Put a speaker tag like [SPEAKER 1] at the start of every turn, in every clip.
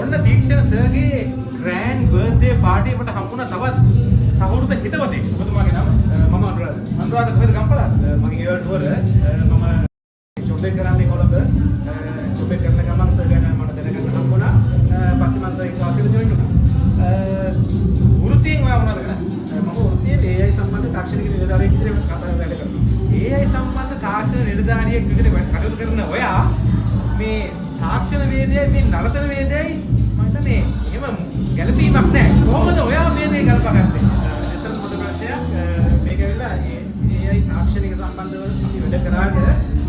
[SPEAKER 1] ඔන්න දීක්ෂණ සර්ගේ grand birthday party එකට හම්බුණා තවත් සහෘද හිතවතෙක්. ඔබතුමාගේ නම?
[SPEAKER 2] මම අනුරාධ.
[SPEAKER 1] අනුරාධ කොහෙද ගම්පලද?
[SPEAKER 2] මගේ ගෙවල් නුවර. මම චොබ්බේ කරන්නේ කොළඹ. චොබ්බේ කරන ගමන් සර් ගැන මට දැනගන්න හම්බුණා. පස්සේ මම සර් ක්ලාස් එකට ජොයින් වුණා.
[SPEAKER 1] වෘත්තියෙන් ඔයා මොනවද කරන්නේ?
[SPEAKER 2] මම වෘත්තියේ AI සම්බන්ධ තාක්ෂණික නිලධාරියෙක් විදිහට කතා වැඩ කරනවා.
[SPEAKER 1] AI සම්බන්ධ තාක්ෂණ නිලධාරියෙක් විදිහට කටයුතු කරන ඔයා මේ තාක්ෂණ වේදයයි මේ නරතන වේදයයි මම හිතන්නේ එහෙම ගැළපීමක් නැහැ. කොහොමද ඔයා මේ දේ ගලපගත්තේ?
[SPEAKER 2] ඇත්තටම හොඳ ප්‍රශ්නයක්. මේක ඇවිල්ලා AI තාක්ෂණික සම්බන්ධව අපි වැඩ කරාට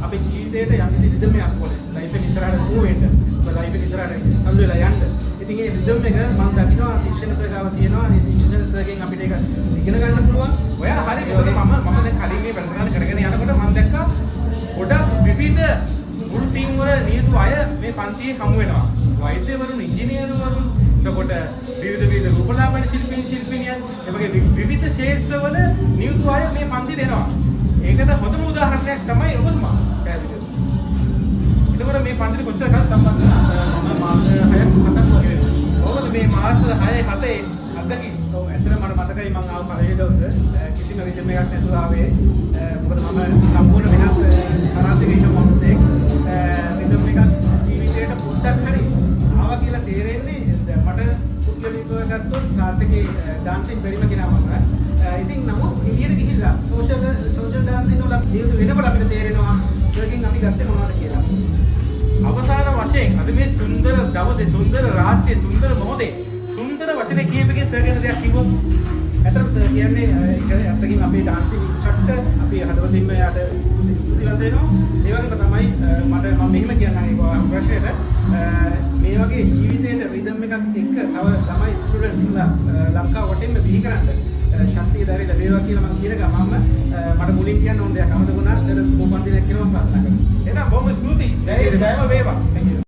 [SPEAKER 2] අපේ ජීවිතේට යම්කිසි රිද්මයක් ඕනේ. ලයිෆ් එක ඉස්සරහට මූව් වෙන්න. ලයිෆ් එක ඉස්සරහට තල්ලු වෙලා යන්න. ඉතින් ඒ රිද්ම් එක මම දකිනවා ශික්ෂණ සර්ගාව තියෙනවා. ඒ ශික්ෂණ සර්ගෙන් අපිට ඒක ඉගෙන ගන්න පුළුවන්.
[SPEAKER 1] ඔයා හරි මොකද මම දැන් කලින් මේ වැඩසටහන කරගෙන යනකොට මම දැක්කා ගොඩක් විවිධ වෘත්තීන් වල නියුතු අය මේ පන්තියේ හමු වෙනවා. වෛද්‍යවරුන්, ඉංජිනේරුවරුන්, එතකොට විවිධ රූපලාවන්‍ය ශිල්පිනියන්, එවගේ විවිධ ක්ෂේත්‍රවල නියුතු අය මේ පන්තියට එනවා. ඒකට හොඳම උදාහරණයක් තමයි ඔබතුමා. එතකොට මේ පන්තියට කොච්චර කාලයක් සම්බන්ධ
[SPEAKER 2] මම මාස 6ක් 7ක් වගේ වෙනවා.
[SPEAKER 1] කොහොමද මේ මාස 6 7 අත්දැකීම්?
[SPEAKER 2] ඔව් ඇත්තටම මට මතකයි මම ආව පළවෙනි දවසේ කිසිම රිද්ම් එකක් නැතුව ආවේ. මොකද මම සම්පූර්ණ වෙනස් තරාතික ඉන්න මොන්ස්ටෙක්. රිද්ම් එකක් ජීවිතේට පොඩ්ඩක් හරි ආවා කියලා තේරෙන්නේ මට පුද්ගලිකව ගත්තොත් ක්ලාස් එකේ ඩාන්සින් බැරිම කෙනා මම. ඉතින් නමුත් එළියට ගිහිල්ලා සෝෂල් ඩාන්සින් වල නියුතු වෙනකොට අපිට තේරෙනවා සර්ගෙන් අපි ගත්තේ මොනවද කියලා.
[SPEAKER 1] අවසාන වශයෙන් අද මේ සුන්දර දවසේ සුන්දර රාත්‍රියේ සුන්දර මොහොතේ සුන්දර වචනේ කියපෙකින් සර් ගැන දෙයක් කිව්වොත්
[SPEAKER 2] ඇත්තටම සර් කියන්නේ ඒක ඇත්තකින් අපේ ඩාන්සින් ඉන්ස්ට්‍රක්ටර් අපි හදවතින්ම යාට ස්තුතිවන්ත වෙනවා. ඒ වගේම තමයි මම මෙහෙම කියන්නම් ඒක ප්‍රශ්නෙට මේ වගේ ජීවිතේට රිද්ම් එකක් එක්ක තව ළමයි ස්ටුඩන්ට්ස්ලා ලංකාව වටේම බිහි කරන්න ශක්තිය දැරි ලැබේවා කියලා මම කියන ගමන්ම මට මුලින් කියන්න ඕන දෙයක් අමතක වුණා. සර් සුබ පන්තියක් කියලා මම ප්‍රාර්ථනා කරනවා.
[SPEAKER 1] එහෙනම් බොහොම ස්තුතියි. ජය වේවා.